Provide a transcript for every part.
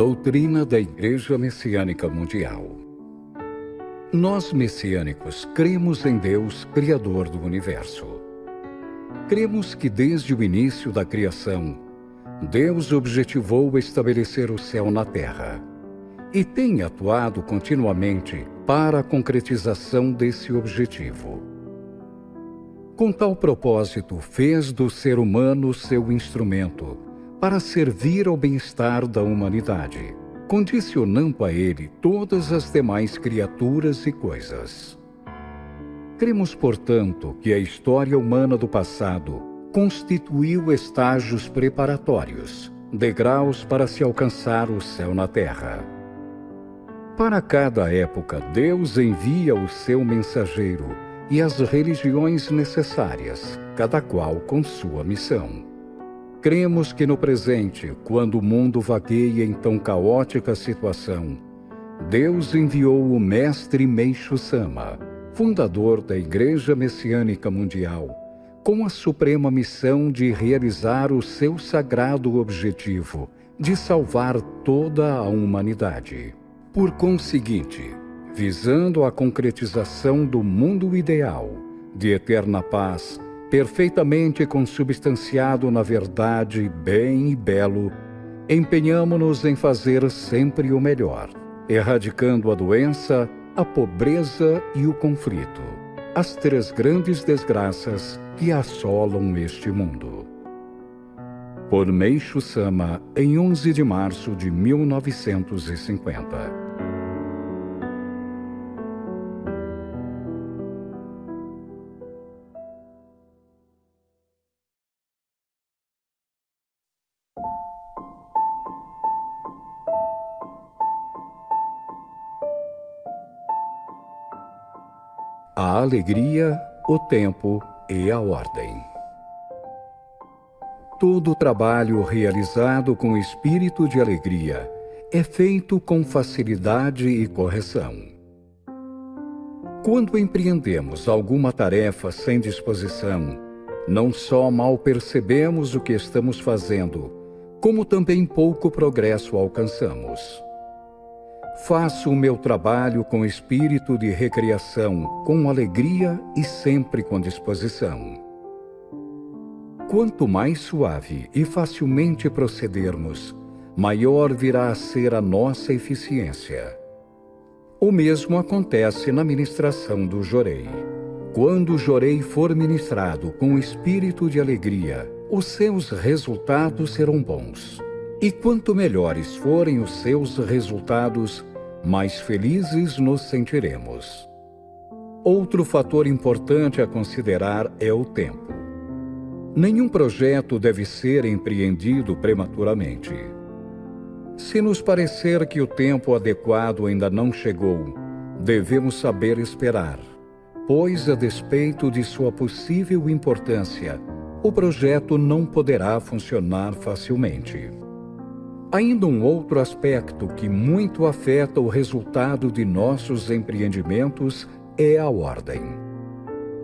Doutrina da Igreja Messiânica Mundial. Nós, messiânicos, cremos em Deus, Criador do Universo. Cremos que desde o início da criação, Deus objetivou estabelecer o céu na terra e tem atuado continuamente para a concretização desse objetivo. Com tal propósito, fez do ser humano seu instrumento para servir ao bem-estar da humanidade, condicionando a ele todas as demais criaturas e coisas. Cremos, portanto, que a história humana do passado constituiu estágios preparatórios, degraus para se alcançar o céu na terra. Para cada época, Deus envia o seu mensageiro e as religiões necessárias, cada qual com sua missão. Cremos que no presente, quando o mundo vagueia em tão caótica situação, Deus enviou o Mestre Meishu Sama, fundador da Igreja Messiânica Mundial, com a suprema missão de realizar o seu sagrado objetivo de salvar toda a humanidade. Por conseguinte, visando a concretização do mundo ideal, de eterna paz, perfeitamente consubstanciado na verdade, bem e belo, empenhamo-nos em fazer sempre o melhor, erradicando a doença, a pobreza e o conflito, as três grandes desgraças que assolam este mundo. Por Meishu Sama, em 11 de março de 1950. A alegria, o tempo e a ordem. Todo trabalho realizado com espírito de alegria é feito com facilidade e correção. Quando empreendemos alguma tarefa sem disposição, não só mal percebemos o que estamos fazendo, como também pouco progresso alcançamos. Faço o meu trabalho com espírito de recreação, com alegria e sempre com disposição. Quanto mais suave e facilmente procedermos, maior virá a ser a nossa eficiência. O mesmo acontece na ministração do jorei. Quando o jorei for ministrado com espírito de alegria, os seus resultados serão bons. E quanto melhores forem os seus resultados, mais felizes nos sentiremos. Outro fator importante a considerar é o tempo. Nenhum projeto deve ser empreendido prematuramente. Se nos parecer que o tempo adequado ainda não chegou, devemos saber esperar, pois, a despeito de sua possível importância, o projeto não poderá funcionar facilmente. Ainda um outro aspecto que muito afeta o resultado de nossos empreendimentos é a ordem.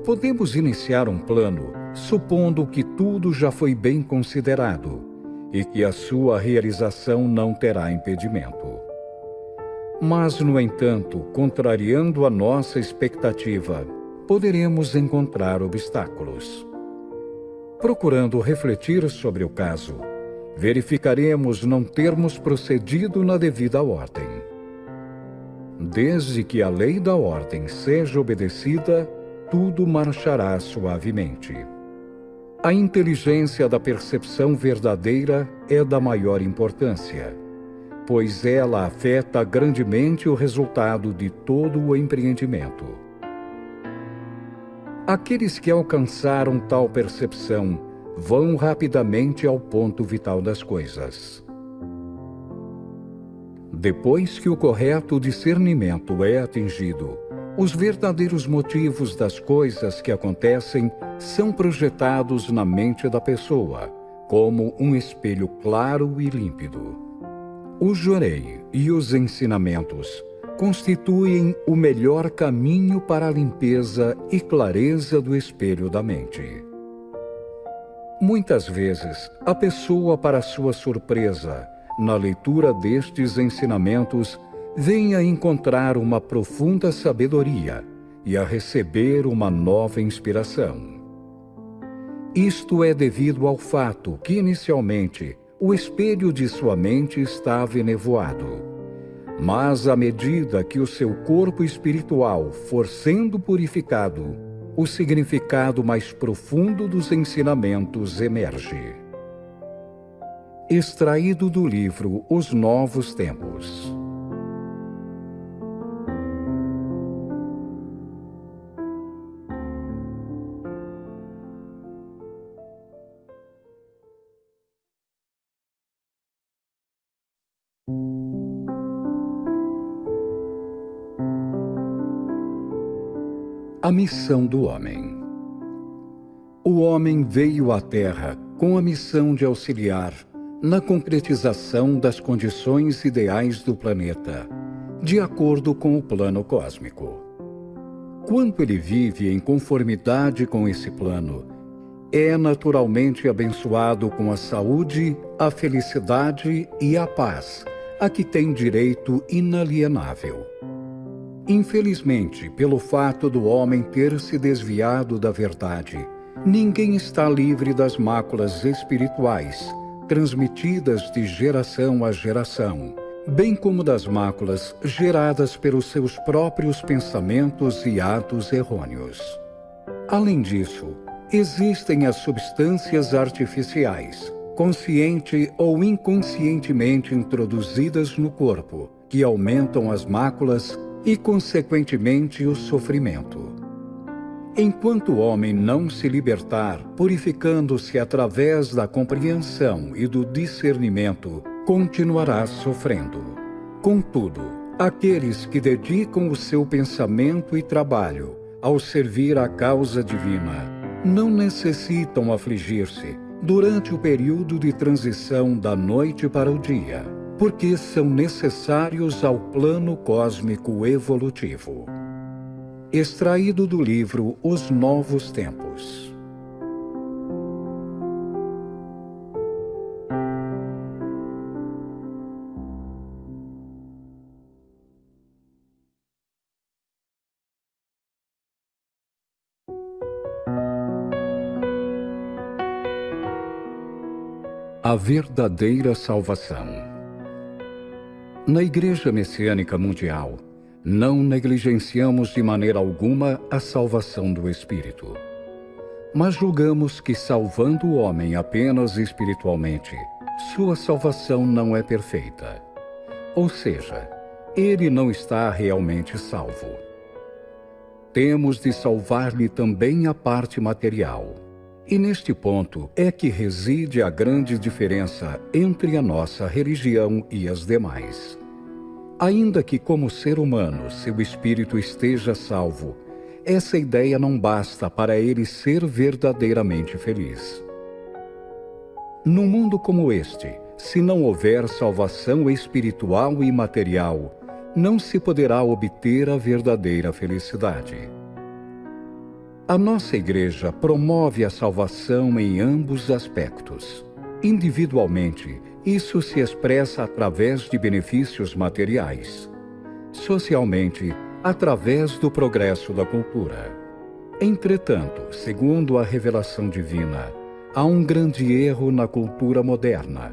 Podemos iniciar um plano supondo que tudo já foi bem considerado e que a sua realização não terá impedimento. Mas, no entanto, contrariando a nossa expectativa, poderemos encontrar obstáculos. Procurando refletir sobre o caso, verificaremos não termos procedido na devida ordem. Desde que a lei da ordem seja obedecida, tudo marchará suavemente. A inteligência da percepção verdadeira é da maior importância, pois ela afeta grandemente o resultado de todo o empreendimento. Aqueles que alcançaram tal percepção vão rapidamente ao ponto vital das coisas. Depois que o correto discernimento é atingido, os verdadeiros motivos das coisas que acontecem são projetados na mente da pessoa, como um espelho claro e límpido. O jorei e os ensinamentos constituem o melhor caminho para a limpeza e clareza do espelho da mente. Muitas vezes, a pessoa, para sua surpresa, na leitura destes ensinamentos, venha encontrar uma profunda sabedoria e a receber uma nova inspiração. Isto é devido ao fato que, inicialmente, o espelho de sua mente estava enevoado. Mas, à medida que o seu corpo espiritual for sendo purificado, o significado mais profundo dos ensinamentos emerge. Extraído do livro Os Novos Tempos. A missão do homem. O homem veio à Terra com a missão de auxiliar na concretização das condições ideais do planeta, de acordo com o plano cósmico. Quando ele vive em conformidade com esse plano, é naturalmente abençoado com a saúde, a felicidade e a paz, a que tem direito inalienável. Infelizmente, pelo fato do homem ter se desviado da verdade, ninguém está livre das máculas espirituais, transmitidas de geração a geração, bem como das máculas geradas pelos seus próprios pensamentos e atos errôneos. Além disso, existem as substâncias artificiais, consciente ou inconscientemente introduzidas no corpo, que aumentam as máculas e, consequentemente, o sofrimento. Enquanto o homem não se libertar, purificando-se através da compreensão e do discernimento, continuará sofrendo. Contudo, aqueles que dedicam o seu pensamento e trabalho ao servir a causa divina não necessitam afligir-se durante o período de transição da noite para o dia, porque são necessários ao plano cósmico evolutivo. Extraído do livro Os Novos Tempos. A verdadeira salvação. Na Igreja Messiânica Mundial, não negligenciamos de maneira alguma a salvação do espírito. Mas julgamos que, salvando o homem apenas espiritualmente, sua salvação não é perfeita. Ou seja, ele não está realmente salvo. Temos de salvar-lhe também a parte material. E neste ponto é que reside a grande diferença entre a nossa religião e as demais. Ainda que, como ser humano, seu espírito esteja salvo, essa ideia não basta para ele ser verdadeiramente feliz. Num mundo como este, se não houver salvação espiritual e material, não se poderá obter a verdadeira felicidade. A nossa Igreja promove a salvação em ambos aspectos. Individualmente, isso se expressa através de benefícios materiais. Socialmente, através do progresso da cultura. Entretanto, segundo a revelação divina, há um grande erro na cultura moderna,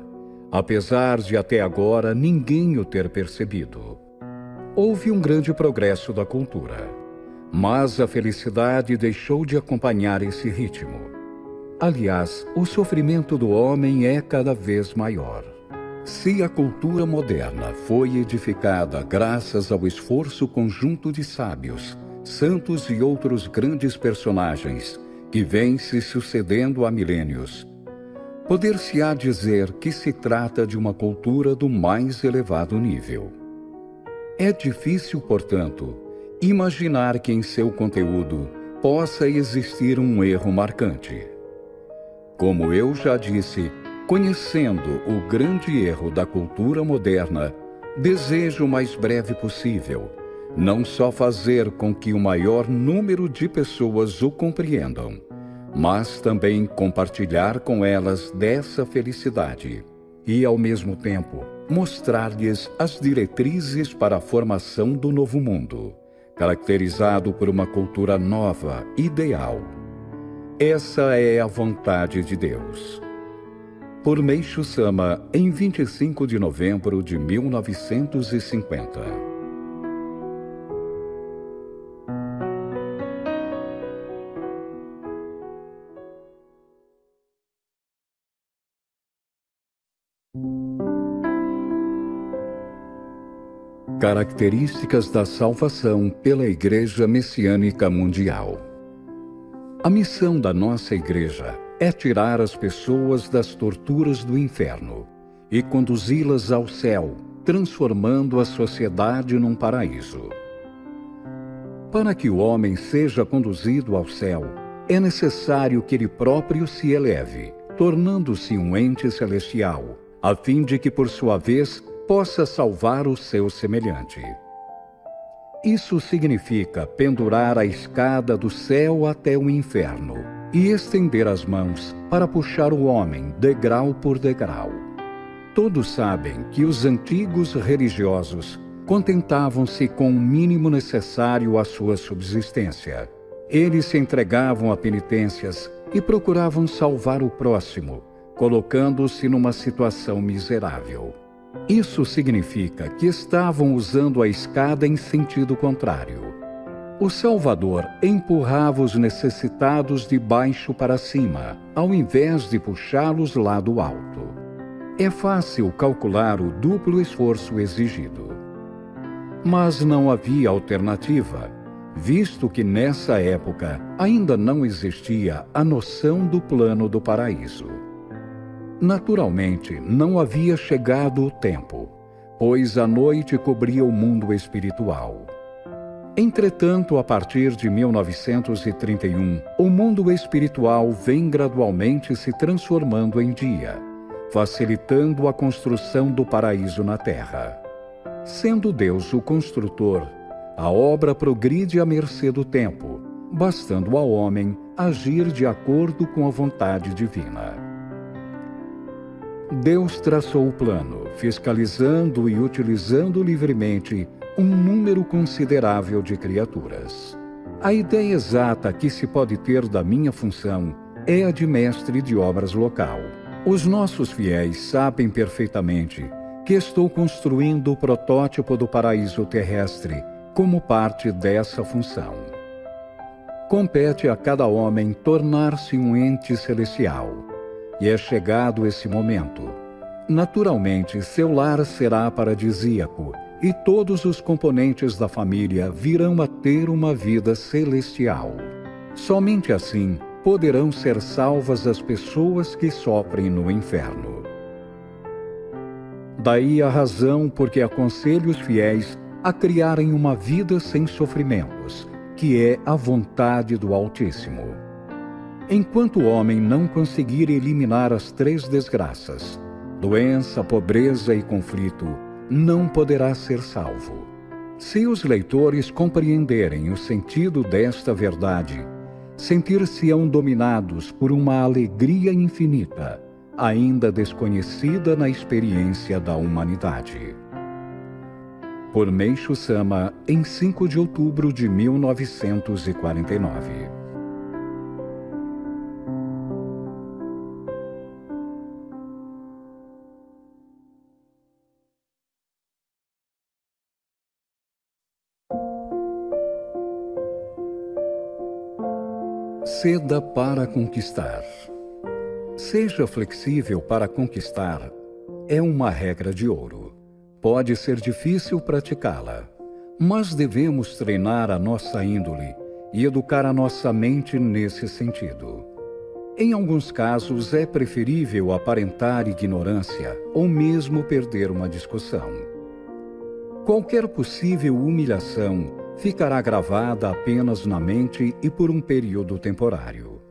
apesar de até agora ninguém o ter percebido. Houve um grande progresso da cultura, mas a felicidade deixou de acompanhar esse ritmo. Aliás, o sofrimento do homem é cada vez maior. Se a cultura moderna foi edificada graças ao esforço conjunto de sábios, santos e outros grandes personagens que vêm se sucedendo há milênios, poder-se-á dizer que se trata de uma cultura do mais elevado nível. É difícil, portanto, imaginar que em seu conteúdo possa existir um erro marcante. Como eu já disse, conhecendo o grande erro da cultura moderna, desejo o mais breve possível, não só fazer com que o maior número de pessoas o compreendam, mas também compartilhar com elas dessa felicidade e, ao mesmo tempo, mostrar-lhes as diretrizes para a formação do novo mundo, caracterizado por uma cultura nova, ideal. Essa é a vontade de Deus. Por Meishu Sama, em 25 de novembro de 1950. Características da salvação pela Igreja Messiânica Mundial. A missão da nossa Igreja é tirar as pessoas das torturas do inferno e conduzi-las ao céu, transformando a sociedade num paraíso. Para que o homem seja conduzido ao céu, é necessário que ele próprio se eleve, tornando-se um ente celestial, a fim de que, por sua vez, possa salvar o seu semelhante. Isso significa pendurar a escada do céu até o inferno e estender as mãos para puxar o homem degrau por degrau. Todos sabem que os antigos religiosos contentavam-se com o mínimo necessário à sua subsistência. Eles se entregavam a penitências e procuravam salvar o próximo, colocando-se numa situação miserável. Isso significa que estavam usando a escada em sentido contrário. O Salvador empurrava os necessitados de baixo para cima, ao invés de puxá-los lá do alto. É fácil calcular o duplo esforço exigido. Mas não havia alternativa, visto que nessa época ainda não existia a noção do plano do paraíso. Naturalmente, não havia chegado o tempo, pois a noite cobria o mundo espiritual. Entretanto, a partir de 1931, o mundo espiritual vem gradualmente se transformando em dia, facilitando a construção do paraíso na Terra. Sendo Deus o construtor, a obra progride à mercê do tempo, bastando ao homem agir de acordo com a vontade divina. Deus traçou o plano, fiscalizando e utilizando livremente um número considerável de criaturas. A ideia exata que se pode ter da minha função é a de mestre de obras local. Os nossos fiéis sabem perfeitamente que estou construindo o protótipo do paraíso terrestre como parte dessa função. Compete a cada homem tornar-se um ente celestial. E é chegado esse momento. Naturalmente, seu lar será paradisíaco e todos os componentes da família virão a ter uma vida celestial. Somente assim poderão ser salvas as pessoas que sofrem no inferno. Daí a razão por que aconselho os fiéis a criarem uma vida sem sofrimentos, que é a vontade do Altíssimo. Enquanto o homem não conseguir eliminar as três desgraças, doença, pobreza e conflito, não poderá ser salvo. Se os leitores compreenderem o sentido desta verdade, sentir-se-ão dominados por uma alegria infinita, ainda desconhecida na experiência da humanidade. Por Meishu Sama, em 5 de outubro de 1949. Ceda para conquistar. Seja flexível para conquistar é uma regra de ouro. Pode ser difícil praticá-la, mas devemos treinar a nossa índole e educar a nossa mente nesse sentido. Em alguns casos, é preferível aparentar ignorância ou mesmo perder uma discussão. Qualquer possível humilhação ficará gravada apenas na mente e por um período temporário.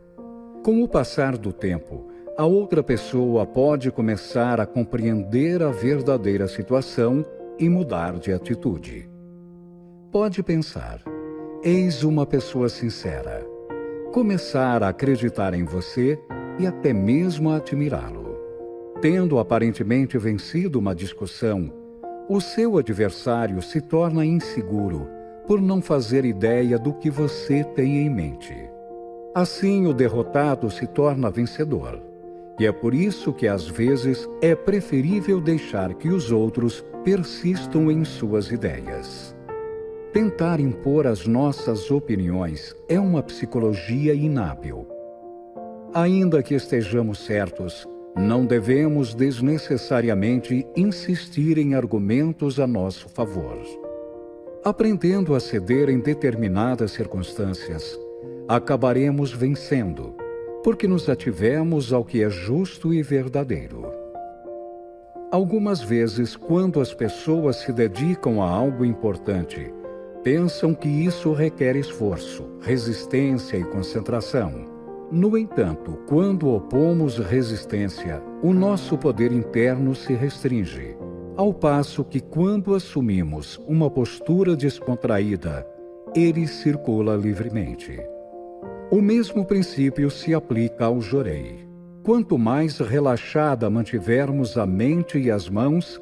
Com o passar do tempo, a outra pessoa pode começar a compreender a verdadeira situação e mudar de atitude. Pode pensar, eis uma pessoa sincera, começar a acreditar em você e até mesmo a admirá-lo. Tendo aparentemente vencido uma discussão, o seu adversário se torna inseguro por não fazer ideia do que você tem em mente. Assim, o derrotado se torna vencedor. E é por isso que, às vezes, é preferível deixar que os outros persistam em suas ideias. Tentar impor as nossas opiniões é uma psicologia inábil. Ainda que estejamos certos, não devemos desnecessariamente insistir em argumentos a nosso favor. Aprendendo a ceder em determinadas circunstâncias, acabaremos vencendo, porque nos ativemos ao que é justo e verdadeiro. Algumas vezes, quando as pessoas se dedicam a algo importante, pensam que isso requer esforço, resistência e concentração. No entanto, quando opomos resistência, o nosso poder interno se restringe, ao passo que, quando assumimos uma postura descontraída, ele circula livremente. O mesmo princípio se aplica ao jorei. Quanto mais relaxada mantivermos a mente e as mãos,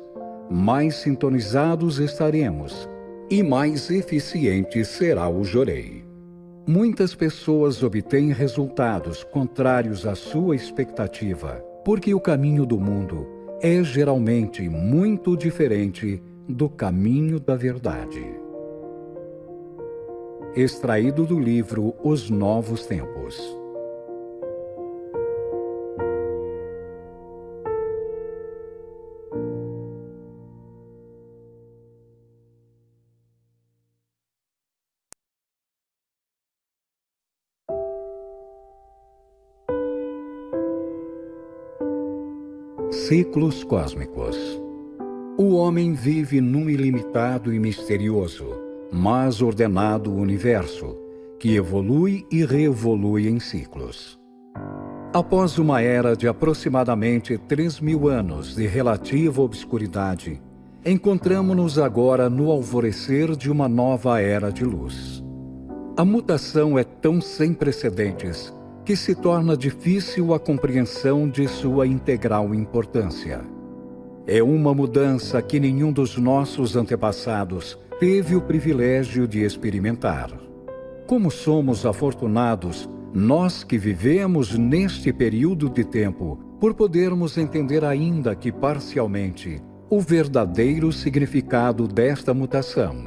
mais sintonizados estaremos e mais eficiente será o jorei. Muitas pessoas obtêm resultados contrários à sua expectativa, porque o caminho do mundo é geralmente muito diferente do caminho da verdade. Extraído do livro Os Novos Tempos. Ciclos cósmicos. O homem vive num ilimitado e misterioso, mas ordenado universo, que evolui e reevolui em ciclos. Após uma era de aproximadamente 3.000 anos de relativa obscuridade, encontramo-nos agora no alvorecer de uma nova era de luz. A mutação é tão sem precedentes que se torna difícil a compreensão de sua integral importância. É uma mudança que nenhum dos nossos antepassados teve o privilégio de experimentar. Como somos afortunados, nós que vivemos neste período de tempo, por podermos entender ainda que parcialmente o verdadeiro significado desta mutação.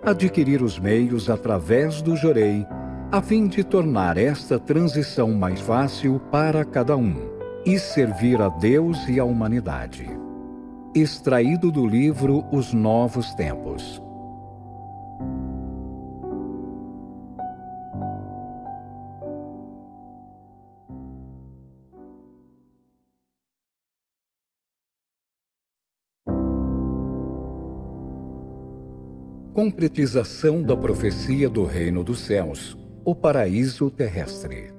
Adquirir os meios através do jorei, a fim de tornar esta transição mais fácil para cada um e servir a Deus e a humanidade. Extraído do livro Os Novos Tempos. Concretização da profecia do Reino dos Céus, o paraíso terrestre.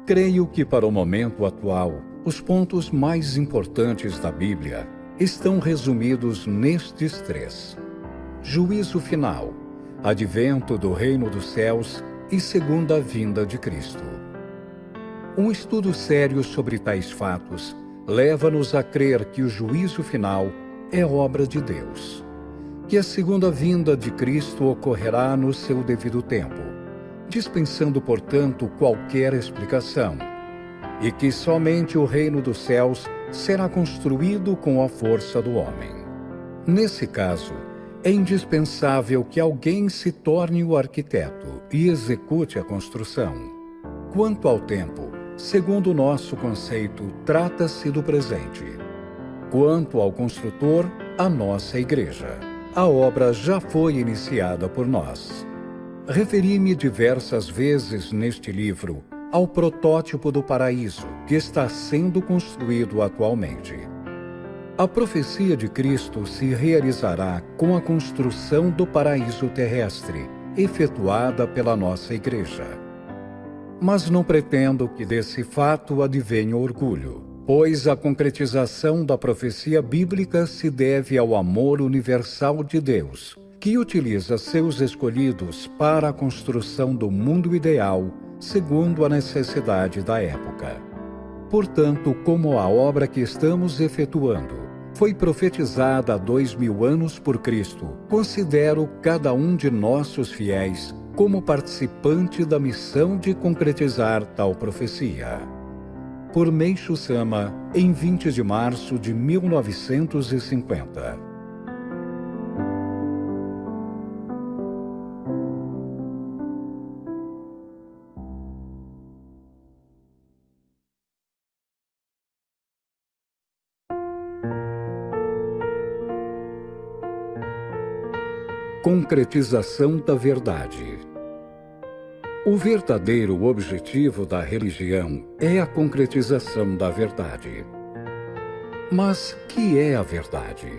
Creio que para o momento atual, os pontos mais importantes da Bíblia estão resumidos nestes 3. Juízo final, advento do Reino dos Céus e segunda vinda de Cristo. Um estudo sério sobre tais fatos leva-nos a crer que o juízo final é obra de Deus, que a segunda vinda de Cristo ocorrerá no seu devido tempo, dispensando, portanto, qualquer explicação, e que somente o reino dos céus será construído com a força do homem. Nesse caso, é indispensável que alguém se torne o arquiteto e execute a construção. Quanto ao tempo, segundo o nosso conceito, trata-se do presente. Quanto ao construtor, a nossa igreja. A obra já foi iniciada por nós. Referi-me diversas vezes neste livro ao protótipo do paraíso que está sendo construído atualmente. A profecia de Cristo se realizará com a construção do paraíso terrestre, efetuada pela nossa igreja. Mas não pretendo que desse fato advenha orgulho, pois a concretização da profecia bíblica se deve ao amor universal de Deus, que utiliza seus escolhidos para a construção do mundo ideal, segundo a necessidade da época. Portanto, como a obra que estamos efetuando foi profetizada há 2000 anos por Cristo, considero cada um de nossos fiéis como participante da missão de concretizar tal profecia. Por Meishu Sama, em 20 de março de 1950. Concretização da verdade. O verdadeiro objetivo da religião é a concretização da verdade. Mas que é a verdade?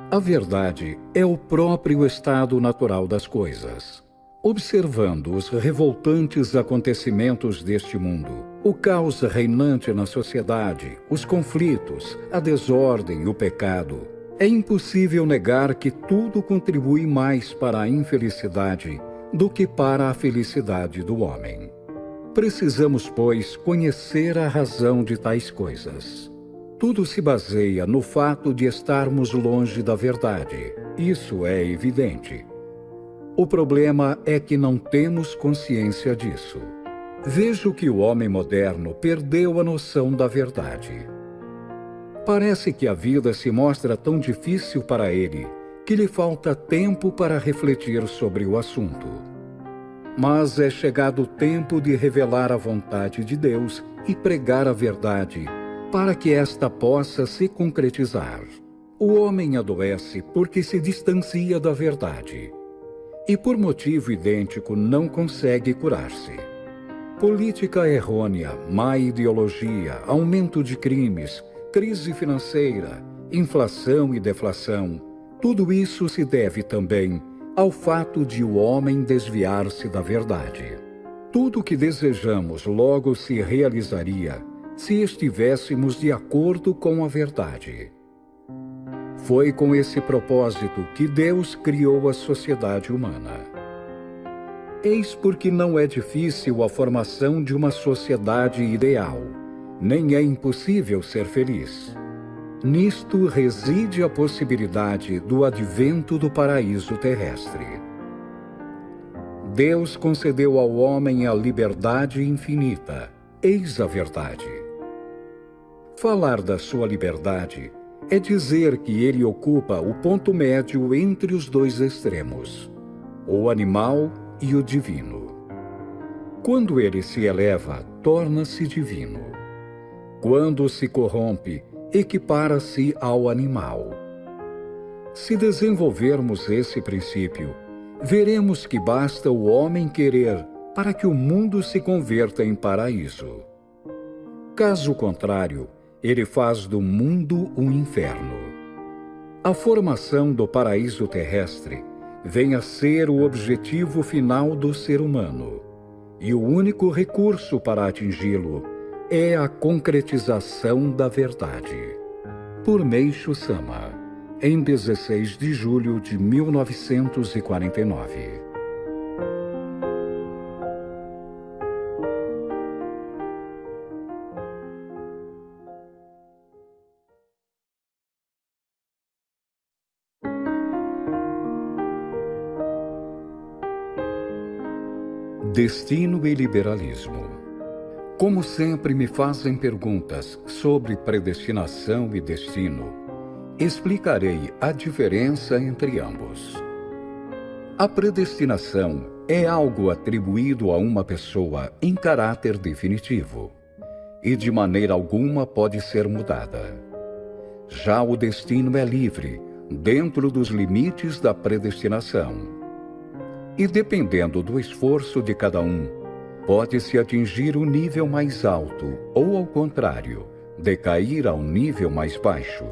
A verdade é o próprio estado natural das coisas. Observando os revoltantes acontecimentos deste mundo, o caos reinante na sociedade, os conflitos, a desordem e o pecado, é impossível negar que tudo contribui mais para a infelicidade do que para a felicidade do homem. Precisamos, pois, conhecer a razão de tais coisas. Tudo se baseia no fato de estarmos longe da verdade. Isso é evidente. O problema é que não temos consciência disso. Vejo que o homem moderno perdeu a noção da verdade. Parece que a vida se mostra tão difícil para ele que lhe falta tempo para refletir sobre o assunto. Mas é chegado o tempo de revelar a vontade de Deus e pregar a verdade para que esta possa se concretizar. O homem adoece porque se distancia da verdade e por motivo idêntico não consegue curar-se. Política errônea, má ideologia, aumento de crimes, crise financeira, inflação e deflação, tudo isso se deve também ao fato de o homem desviar-se da verdade. Tudo o que desejamos logo se realizaria se estivéssemos de acordo com a verdade. Foi com esse propósito que Deus criou a sociedade humana. Eis porque não é difícil a formação de uma sociedade ideal, nem é impossível ser feliz. Nisto reside a possibilidade do advento do paraíso terrestre. Deus concedeu ao homem a liberdade infinita. Eis a verdade. Falar da sua liberdade é dizer que ele ocupa o ponto médio entre os dois extremos, o animal e o divino. Quando ele se eleva, torna-se divino. Quando se corrompe, equipara-se ao animal. Se desenvolvermos esse princípio, veremos que basta o homem querer para que o mundo se converta em paraíso. Caso contrário, ele faz do mundo um inferno. A formação do paraíso terrestre vem a ser o objetivo final do ser humano, e o único recurso para atingi-lo é a concretização da verdade. Por Meishu Sama, em 16 de julho de 1949. Destino e liberalismo. Como sempre me fazem perguntas sobre predestinação e destino, explicarei a diferença entre ambos. A predestinação é algo atribuído a uma pessoa em caráter definitivo e de maneira alguma pode ser mudada. Já o destino é livre, dentro dos limites da predestinação. E dependendo do esforço de cada um, pode-se atingir o nível mais alto ou, ao contrário, decair ao nível mais baixo.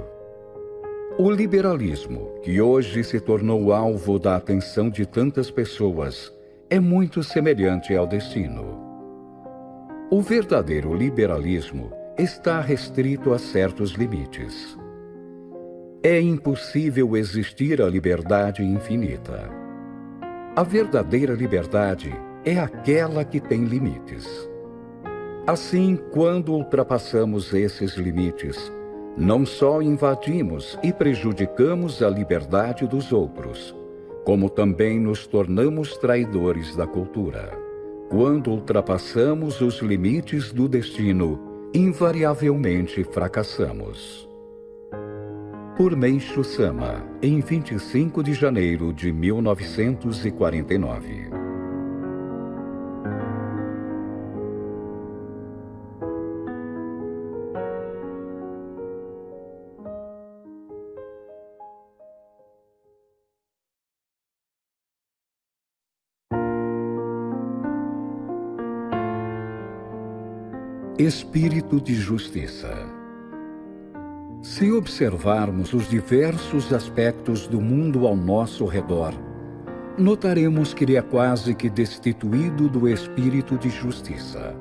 O liberalismo, que hoje se tornou alvo da atenção de tantas pessoas, é muito semelhante ao destino. O verdadeiro liberalismo está restrito a certos limites. É impossível existir a liberdade infinita. A verdadeira liberdade é aquela que tem limites. Assim, quando ultrapassamos esses limites, não só invadimos e prejudicamos a liberdade dos outros, como também nos tornamos traidores da cultura. Quando ultrapassamos os limites do destino, invariavelmente fracassamos. Por Meishu Sama, em 25 de janeiro de 1949. Espírito de justiça. Se observarmos os diversos aspectos do mundo ao nosso redor, notaremos que ele é quase que destituído do espírito de justiça.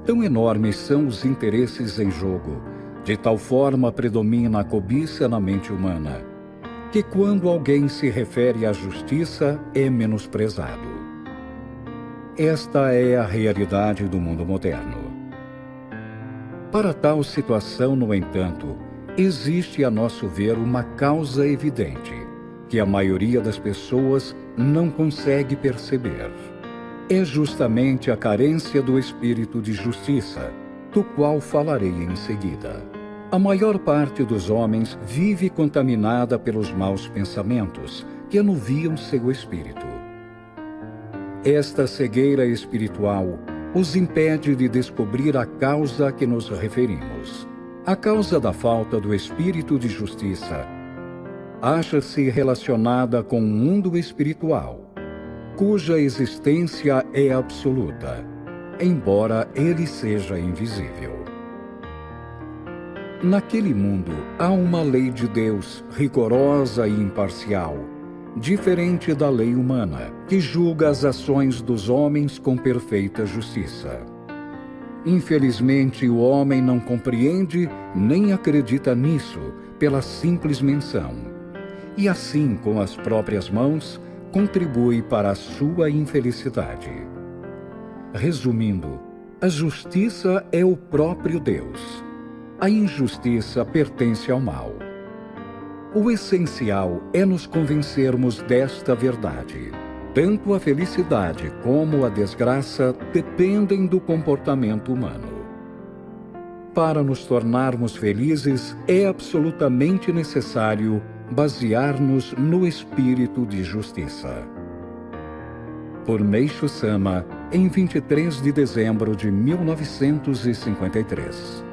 Tão enormes são os interesses em jogo, de tal forma predomina a cobiça na mente humana, que quando alguém se refere à justiça é menosprezado. Esta é a realidade do mundo moderno. Para tal situação, no entanto, existe a nosso ver uma causa evidente, que a maioria das pessoas não consegue perceber. É justamente a carência do espírito de justiça, do qual falarei em seguida. A maior parte dos homens vive contaminada pelos maus pensamentos que anuviam seu espírito. Esta cegueira espiritual os impede de descobrir a causa a que nos referimos. A causa da falta do espírito de justiça acha-se relacionada com o mundo espiritual, cuja existência é absoluta, embora ele seja invisível. Naquele mundo há uma lei de Deus rigorosa e imparcial, diferente da lei humana, que julga as ações dos homens com perfeita justiça. Infelizmente, o homem não compreende nem acredita nisso pela simples menção, e assim, com as próprias mãos, contribui para a sua infelicidade. Resumindo, a justiça é o próprio Deus. A injustiça pertence ao mal. O essencial é nos convencermos desta verdade. Tanto a felicidade como a desgraça dependem do comportamento humano. Para nos tornarmos felizes, é absolutamente necessário basear-nos no espírito de justiça. Por Meishu Sama, em 23 de dezembro de 1953.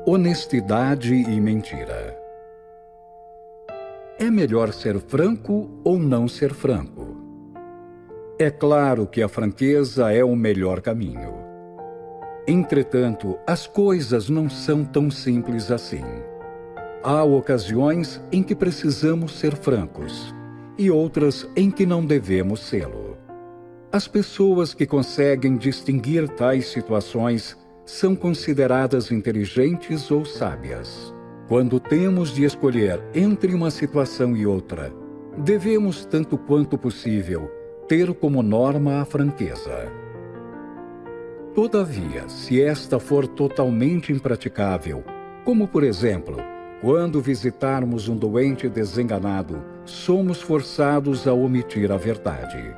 Honestidade e mentira. É melhor ser franco ou não ser franco? É claro que a franqueza é o melhor caminho. Entretanto, as coisas não são tão simples assim. Há ocasiões em que precisamos ser francos e outras em que não devemos sê-lo. As pessoas que conseguem distinguir tais situações são consideradas inteligentes ou sábias. Quando temos de escolher entre uma situação e outra, devemos, tanto quanto possível, ter como norma a franqueza. Todavia, se esta for totalmente impraticável, como por exemplo, quando visitarmos um doente desenganado, somos forçados a omitir a verdade.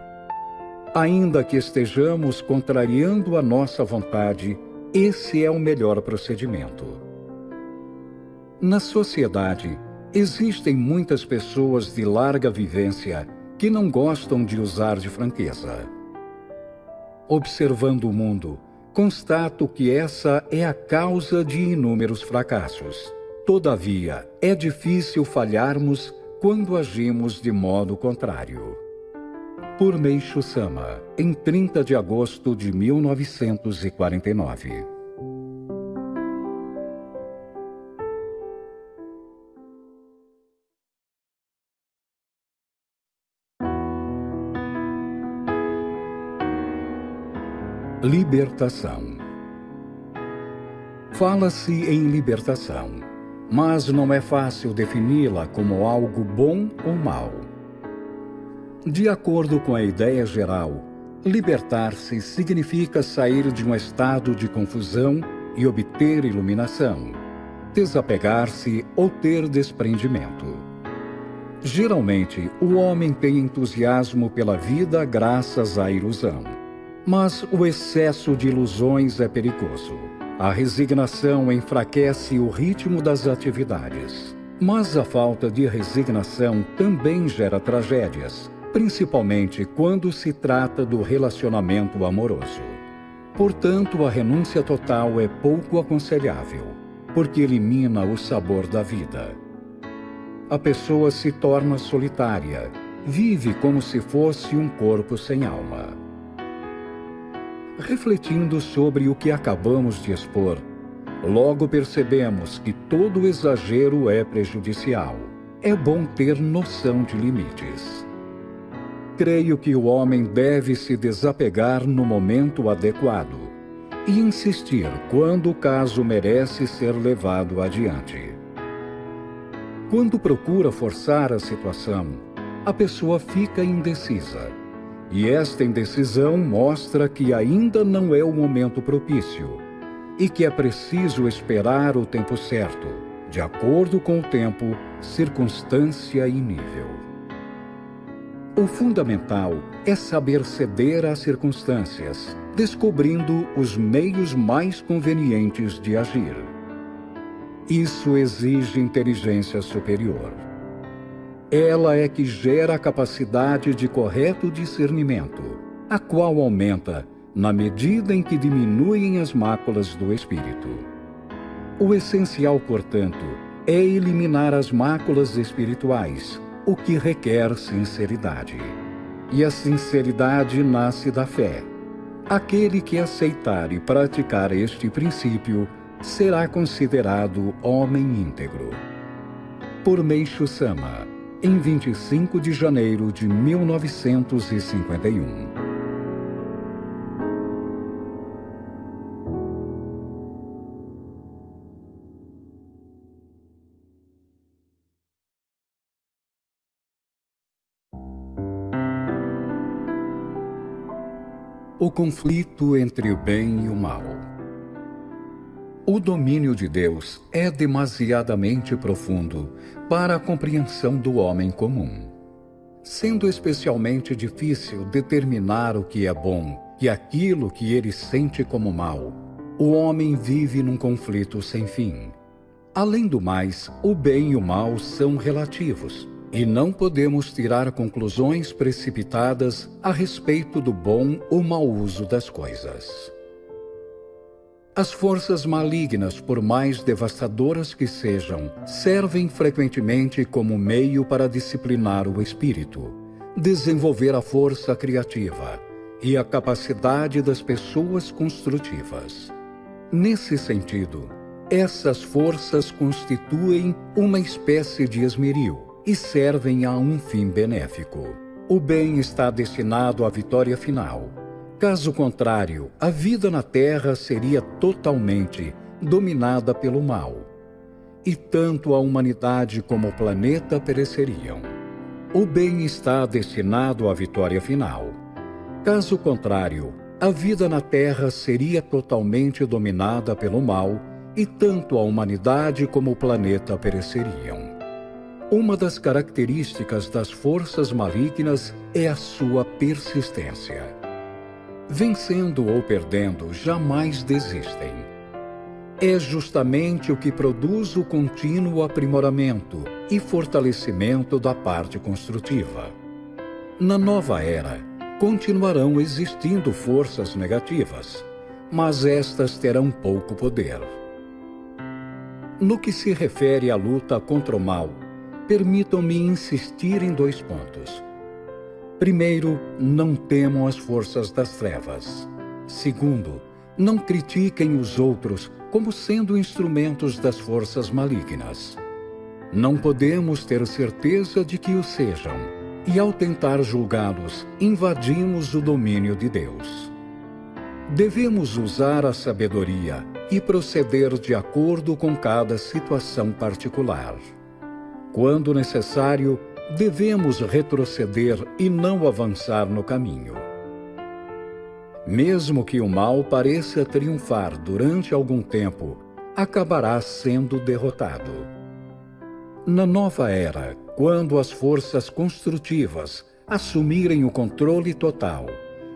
Ainda que estejamos contrariando a nossa vontade, esse é o melhor procedimento. Na sociedade, existem muitas pessoas de larga vivência que não gostam de usar de franqueza. Observando o mundo, constato que essa é a causa de inúmeros fracassos. Todavia, é difícil falharmos quando agimos de modo contrário. Por Meishu Sama, em 30 de agosto de 1949. Libertação. Fala-se em libertação, mas não é fácil defini-la como algo bom ou mal. De acordo com a ideia geral, libertar-se significa sair de um estado de confusão e obter iluminação, desapegar-se ou ter desprendimento. Geralmente, o homem tem entusiasmo pela vida graças à ilusão. Mas o excesso de ilusões é perigoso. A resignação enfraquece o ritmo das atividades. Mas a falta de resignação também gera tragédias, principalmente quando se trata do relacionamento amoroso. Portanto, a renúncia total é pouco aconselhável, porque elimina o sabor da vida. A pessoa se torna solitária, vive como se fosse um corpo sem alma. Refletindo sobre o que acabamos de expor, logo percebemos que todo exagero é prejudicial. É bom ter noção de limites. Creio que o homem deve se desapegar no momento adequado e insistir quando o caso merece ser levado adiante. Quando procura forçar a situação, a pessoa fica indecisa. E esta indecisão mostra que ainda não é o momento propício e que é preciso esperar o tempo certo, de acordo com o tempo, circunstância e nível. O fundamental é saber ceder às circunstâncias, descobrindo os meios mais convenientes de agir. Isso exige inteligência superior. Ela é que gera a capacidade de correto discernimento, a qual aumenta na medida em que diminuem as máculas do espírito. O essencial, portanto, é eliminar as máculas espirituais, o que requer sinceridade. E a sinceridade nasce da fé. Aquele que aceitar e praticar este princípio será considerado homem íntegro. Por Meishu Sama, em 25 de janeiro de 1951. O conflito entre o bem e o mal. O domínio de Deus é demasiadamente profundo para a compreensão do homem comum, sendo especialmente difícil determinar o que é bom e aquilo que ele sente como mal. O homem vive num conflito sem fim. Além do mais, o bem e o mal são relativos e não podemos tirar conclusões precipitadas a respeito do bom ou mau uso das coisas. As forças malignas, por mais devastadoras que sejam, servem frequentemente como meio para disciplinar o espírito, desenvolver a força criativa e a capacidade das pessoas construtivas. Nesse sentido, essas forças constituem uma espécie de esmeril e servem a um fim benéfico. O bem está destinado à vitória final. Caso contrário, a vida na Terra seria totalmente dominada pelo mal, e tanto a humanidade como o planeta pereceriam. O bem está destinado à vitória final. Caso contrário, a vida na Terra seria totalmente dominada pelo mal, e tanto a humanidade como o planeta pereceriam. Uma das características das forças malignas é a sua persistência. Vencendo ou perdendo, jamais desistem. É justamente o que produz o contínuo aprimoramento e fortalecimento da parte construtiva. Na nova era, continuarão existindo forças negativas, mas estas terão pouco poder. No que se refere à luta contra o mal, permitam-me insistir em 2 pontos. Primeiro, não temam as forças das trevas. Segundo, não critiquem os outros como sendo instrumentos das forças malignas. Não podemos ter certeza de que o sejam, e ao tentar julgá-los, invadimos o domínio de Deus. Devemos usar a sabedoria e proceder de acordo com cada situação particular. Quando necessário, devemos retroceder e não avançar no caminho. Mesmo que o mal pareça triunfar durante algum tempo, acabará sendo derrotado. Na nova era, quando as forças construtivas assumirem o controle total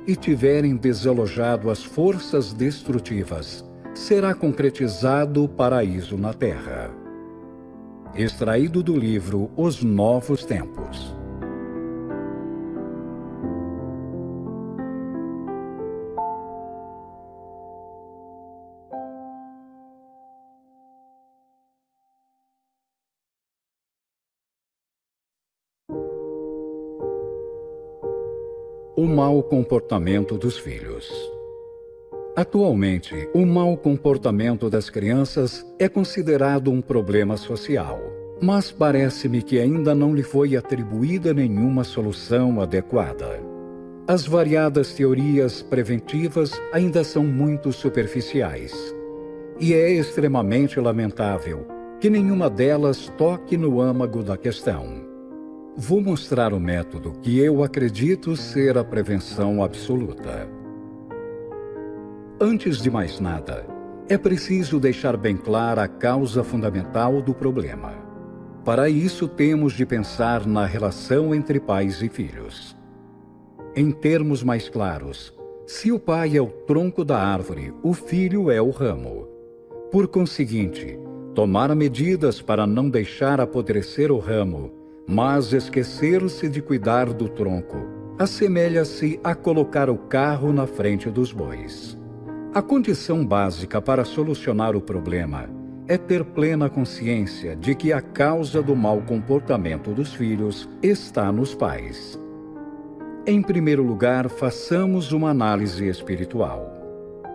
e tiverem desalojado as forças destrutivas, será concretizado o paraíso na Terra. Extraído do livro Os Novos Tempos. O mau comportamento dos filhos. Atualmente, o mau comportamento das crianças é considerado um problema social, mas parece-me que ainda não lhe foi atribuída nenhuma solução adequada. As variadas teorias preventivas ainda são muito superficiais, e é extremamente lamentável que nenhuma delas toque no âmago da questão. Vou mostrar o método que eu acredito ser a prevenção absoluta. Antes de mais nada, é preciso deixar bem clara a causa fundamental do problema. Para isso, temos de pensar na relação entre pais e filhos. Em termos mais claros, se o pai é o tronco da árvore, o filho é o ramo. Por conseguinte, tomar medidas para não deixar apodrecer o ramo, mas esquecer-se de cuidar do tronco, assemelha-se a colocar o carro na frente dos bois. A condição básica para solucionar o problema é ter plena consciência de que a causa do mau comportamento dos filhos está nos pais. Em primeiro lugar, façamos uma análise espiritual.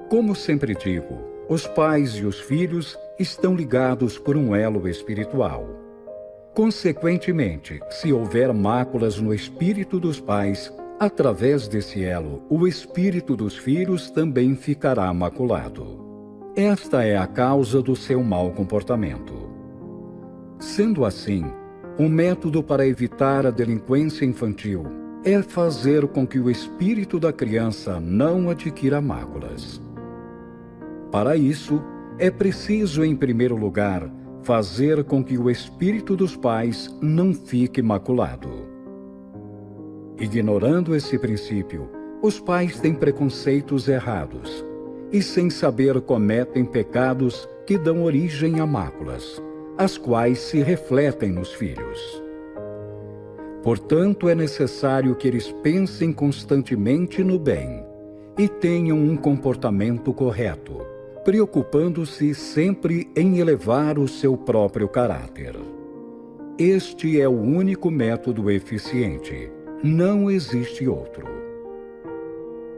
Como sempre digo, os pais e os filhos estão ligados por um elo espiritual. Consequentemente, se houver máculas no espírito dos pais, através desse elo, o espírito dos filhos também ficará maculado. Esta é a causa do seu mau comportamento. Sendo assim, um método para evitar a delinquência infantil é fazer com que o espírito da criança não adquira máculas. Para isso, é preciso, em primeiro lugar, fazer com que o espírito dos pais não fique maculado. Ignorando esse princípio, os pais têm preconceitos errados e, sem saber, cometem pecados que dão origem a máculas, as quais se refletem nos filhos. Portanto, é necessário que eles pensem constantemente no bem e tenham um comportamento correto, preocupando-se sempre em elevar o seu próprio caráter. Este é o único método eficiente. Não existe outro.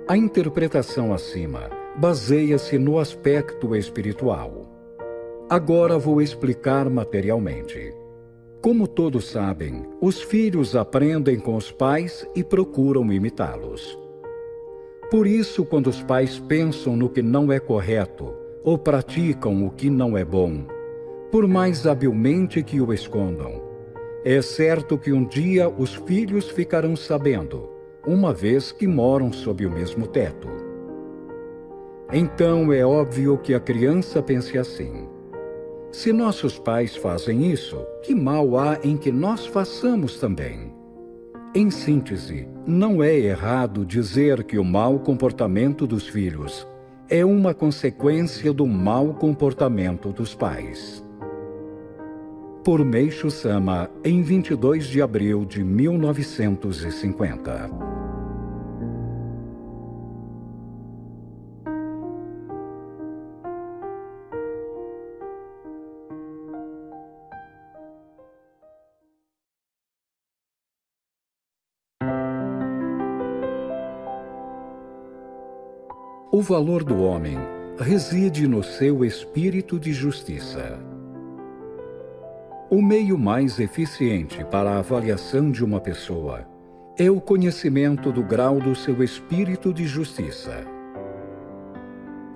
A interpretação acima baseia-se no aspecto espiritual. Agora vou explicar materialmente. Como todos sabem, os filhos aprendem com os pais e procuram imitá-los. Por isso, quando os pais pensam no que não é correto ou praticam o que não é bom, por mais habilmente que o escondam, é certo que um dia os filhos ficarão sabendo, uma vez que moram sob o mesmo teto. Então é óbvio que a criança pense assim: se nossos pais fazem isso, que mal há em que nós façamos também? Em síntese, não é errado dizer que o mau comportamento dos filhos é uma consequência do mau comportamento dos pais. Por Meishu Sama, em 22 de abril de 1950. O valor do homem reside no seu espírito de justiça. O meio mais eficiente para a avaliação de uma pessoa é o conhecimento do grau do seu espírito de justiça.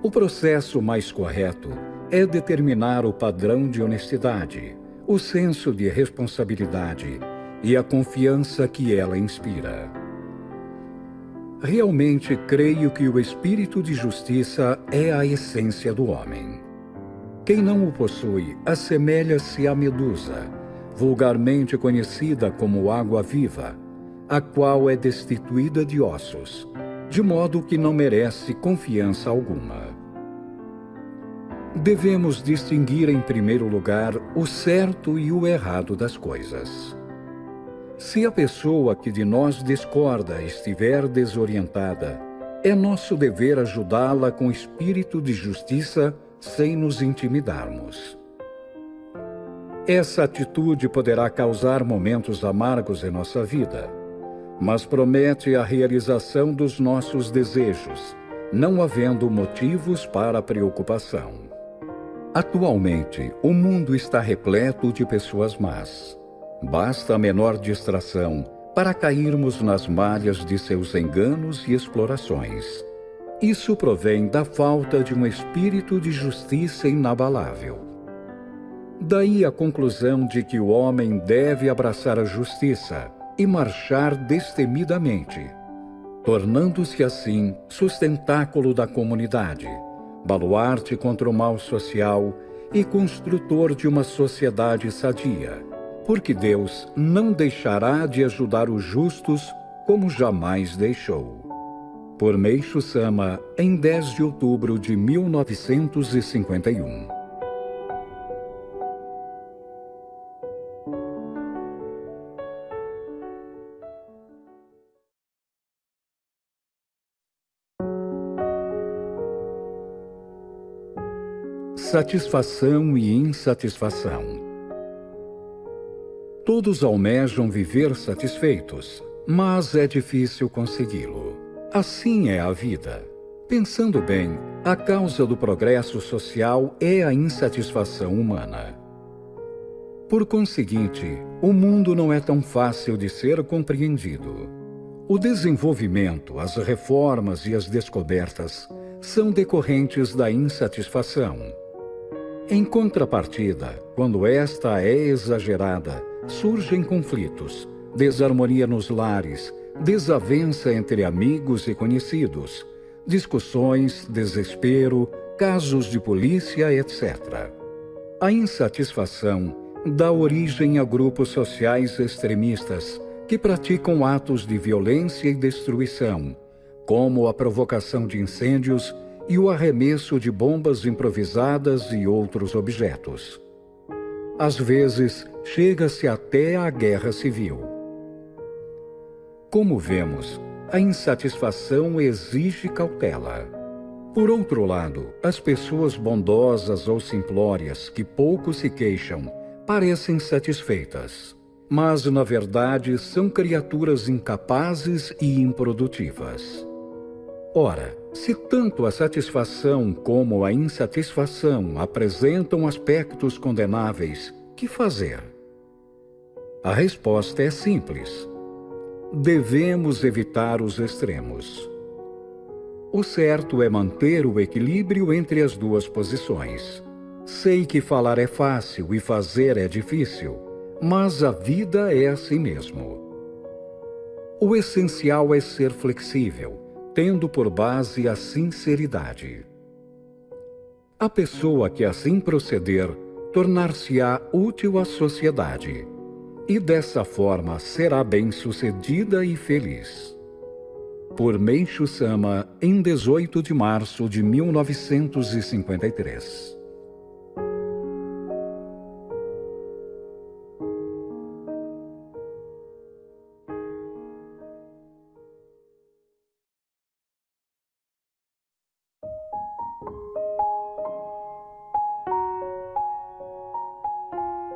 O processo mais correto é determinar o padrão de honestidade, o senso de responsabilidade e a confiança que ela inspira. Realmente creio que o espírito de justiça é a essência do homem. Quem não o possui assemelha-se à medusa, vulgarmente conhecida como água-viva, a qual é destituída de ossos, de modo que não merece confiança alguma. Devemos distinguir em primeiro lugar o certo e o errado das coisas. Se a pessoa que de nós discorda estiver desorientada, é nosso dever ajudá-la com espírito de justiça sem nos intimidarmos. Essa atitude poderá causar momentos amargos em nossa vida, mas promete a realização dos nossos desejos, não havendo motivos para preocupação. Atualmente, o mundo está repleto de pessoas más. Basta a menor distração para cairmos nas malhas de seus enganos e explorações. Isso provém da falta de um espírito de justiça inabalável. Daí a conclusão de que o homem deve abraçar a justiça e marchar destemidamente, tornando-se assim sustentáculo da comunidade, baluarte contra o mal social e construtor de uma sociedade sadia, porque Deus não deixará de ajudar os justos como jamais deixou. Por Meishu Sama, em 10 de outubro de 1951. Satisfação e insatisfação. Todos almejam viver satisfeitos, mas é difícil consegui-lo. Assim é a vida. Pensando bem, a causa do progresso social é a insatisfação humana. Por conseguinte, o mundo não é tão fácil de ser compreendido. O desenvolvimento, as reformas e as descobertas são decorrentes da insatisfação. Em contrapartida, quando esta é exagerada, surgem conflitos, desarmonia nos lares, desavença entre amigos e conhecidos, discussões, desespero, casos de polícia, etc. A insatisfação dá origem a grupos sociais extremistas que praticam atos de violência e destruição, como a provocação de incêndios e o arremesso de bombas improvisadas e outros objetos. Às vezes, chega-se até à guerra civil. Como vemos, a insatisfação exige cautela. Por outro lado, as pessoas bondosas ou simplórias que pouco se queixam parecem satisfeitas, mas na verdade são criaturas incapazes e improdutivas. Ora, se tanto a satisfação como a insatisfação apresentam aspectos condenáveis, que fazer? A resposta é simples. Devemos evitar os extremos. O certo é manter o equilíbrio entre as duas posições. Sei que falar é fácil e fazer é difícil, mas a vida é assim mesmo. O essencial é ser flexível, tendo por base a sinceridade. A pessoa que assim proceder tornar-se-á útil à sociedade, e dessa forma será bem-sucedida e feliz. Por Meishu Sama, em 18 de março de 1953.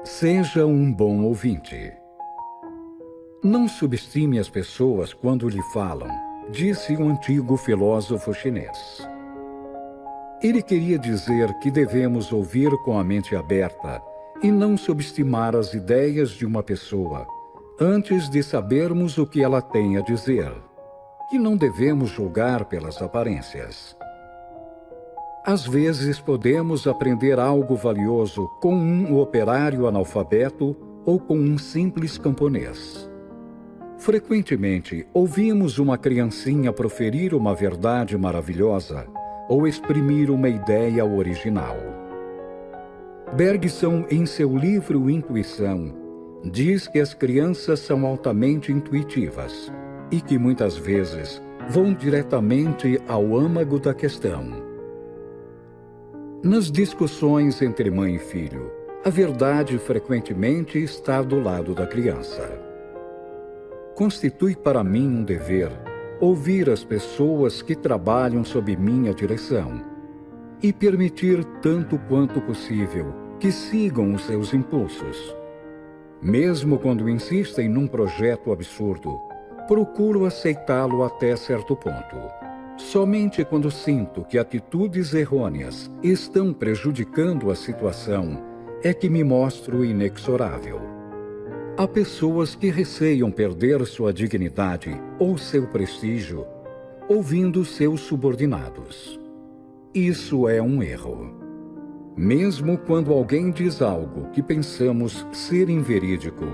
Seja um bom ouvinte. Não subestime as pessoas quando lhe falam, disse um antigo filósofo chinês. Ele queria dizer que devemos ouvir com a mente aberta e não subestimar as ideias de uma pessoa antes de sabermos o que ela tem a dizer, que não devemos julgar pelas aparências. Às vezes podemos aprender algo valioso com um operário analfabeto ou com um simples camponês. Frequentemente, ouvimos uma criancinha proferir uma verdade maravilhosa ou exprimir uma ideia original. Bergson, em seu livro Intuição, diz que as crianças são altamente intuitivas e que muitas vezes vão diretamente ao âmago da questão. Nas discussões entre mãe e filho, a verdade frequentemente está do lado da criança. Constitui para mim um dever ouvir as pessoas que trabalham sob minha direção e permitir, tanto quanto possível, que sigam os seus impulsos. Mesmo quando insistem num projeto absurdo, procuro aceitá-lo até certo ponto. Somente quando sinto que atitudes errôneas estão prejudicando a situação é que me mostro inexorável. Há pessoas que receiam perder sua dignidade ou seu prestígio ouvindo seus subordinados. Isso é um erro. Mesmo quando alguém diz algo que pensamos ser inverídico,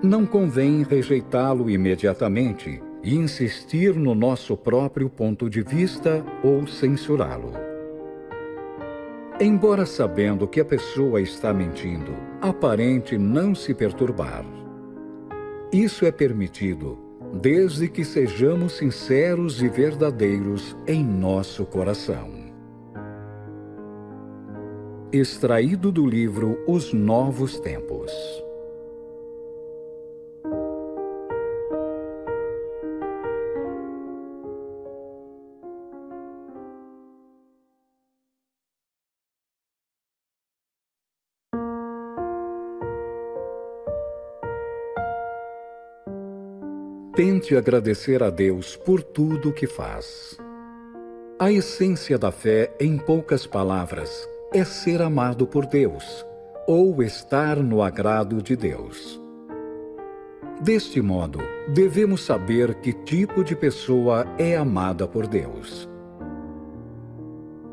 não convém rejeitá-lo imediatamente e insistir no nosso próprio ponto de vista ou censurá-lo. Embora sabendo que a pessoa está mentindo, aparente não se perturbar. Isso é permitido desde que sejamos sinceros e verdadeiros em nosso coração. Extraído do livro Os Novos Tempos. Tente agradecer a Deus por tudo o que faz. A essência da fé, em poucas palavras, é ser amado por Deus, ou estar no agrado de Deus. Deste modo, devemos saber que tipo de pessoa é amada por Deus.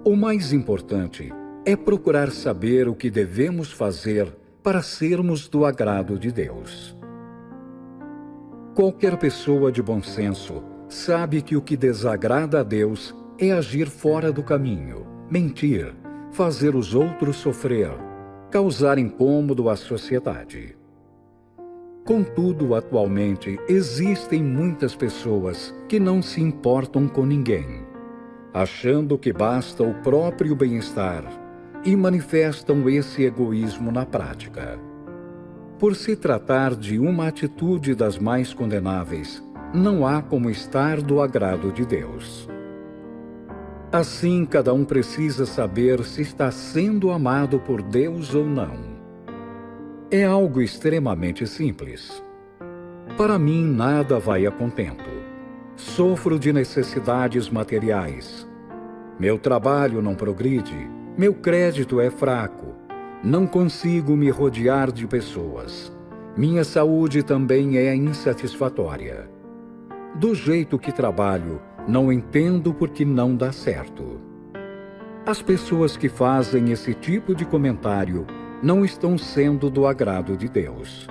O mais importante é procurar saber o que devemos fazer para sermos do agrado de Deus. Qualquer pessoa de bom senso sabe que o que desagrada a Deus é agir fora do caminho, mentir, fazer os outros sofrer, causar incômodo à sociedade. Contudo, atualmente, existem muitas pessoas que não se importam com ninguém, achando que basta o próprio bem-estar e manifestam esse egoísmo na prática. Por se tratar de uma atitude das mais condenáveis, não há como estar do agrado de Deus. Assim, cada um precisa saber se está sendo amado por Deus ou não. É algo extremamente simples. Para mim, nada vai a contento. Sofro de necessidades materiais. Meu trabalho não progride, meu crédito é fraco. Não consigo me rodear de pessoas. Minha saúde também é insatisfatória. Do jeito que trabalho, não entendo porque não dá certo. As pessoas que fazem esse tipo de comentário não estão sendo do agrado de Deus.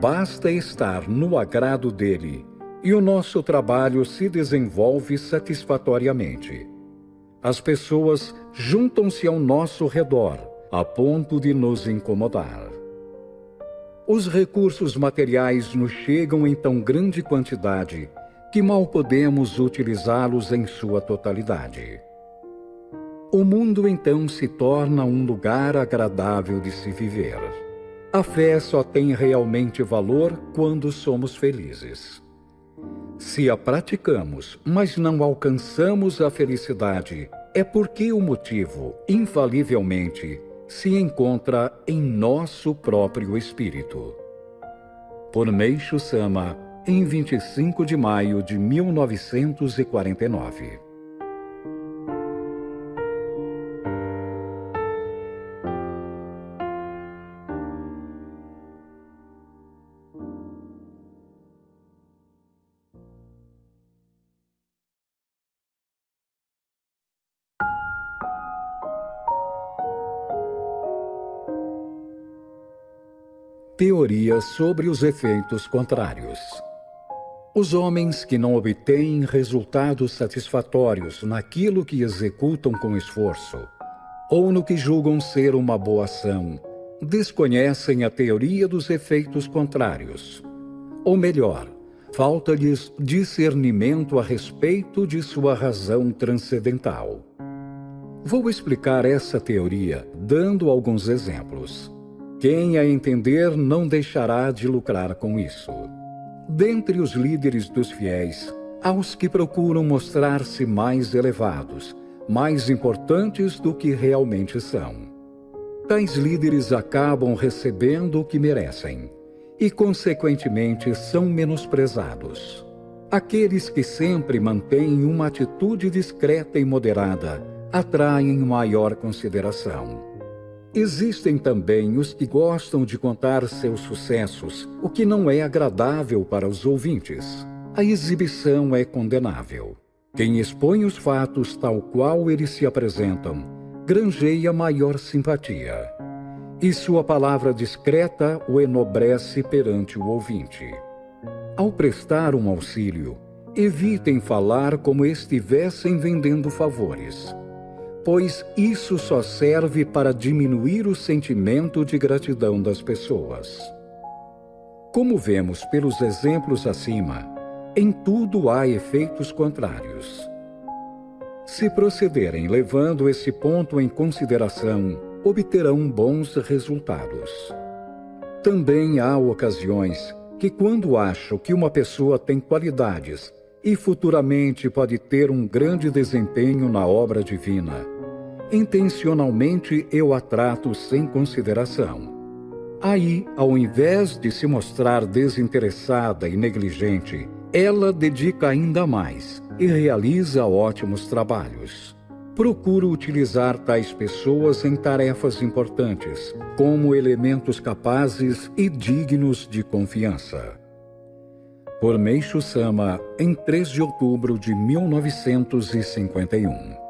Basta estar no agrado dele e o nosso trabalho se desenvolve satisfatoriamente. As pessoas juntam-se ao nosso redor, a ponto de nos incomodar. Os recursos materiais nos chegam em tão grande quantidade que mal podemos utilizá-los em sua totalidade. O mundo então se torna um lugar agradável de se viver. A fé só tem realmente valor quando somos felizes. Se a praticamos, mas não alcançamos a felicidade, é porque o motivo, infalivelmente, se encontra em nosso próprio espírito. Por Meishu Sama, em 25 de maio de 1949. Teoria sobre os efeitos contrários. Os homens que não obtêm resultados satisfatórios naquilo que executam com esforço, ou no que julgam ser uma boa ação, desconhecem a teoria dos efeitos contrários. Ou melhor, falta-lhes discernimento a respeito de sua razão transcendental. Vou explicar essa teoria dando alguns exemplos. Quem a entender não deixará de lucrar com isso. Dentre os líderes dos fiéis, há os que procuram mostrar-se mais elevados, mais importantes do que realmente são. Tais líderes acabam recebendo o que merecem e, consequentemente, são menosprezados. Aqueles que sempre mantêm uma atitude discreta e moderada atraem maior consideração. Existem também os que gostam de contar seus sucessos, o que não é agradável para os ouvintes. A exibição é condenável. Quem expõe os fatos tal qual eles se apresentam, granjeia maior simpatia. E sua palavra discreta o enobrece perante o ouvinte. Ao prestar um auxílio, evitem falar como estivessem vendendo favores, pois isso só serve para diminuir o sentimento de gratidão das pessoas. Como vemos pelos exemplos acima, em tudo há efeitos contrários. Se procederem levando esse ponto em consideração, obterão bons resultados. Também há ocasiões que, quando acho que uma pessoa tem qualidades e futuramente pode ter um grande desempenho na obra divina, intencionalmente eu a trato sem consideração. Aí, ao invés de se mostrar desinteressada e negligente, ela dedica ainda mais e realiza ótimos trabalhos. Procuro utilizar tais pessoas em tarefas importantes, como elementos capazes e dignos de confiança. Por Meishu Sama, em 3 de outubro de 1951.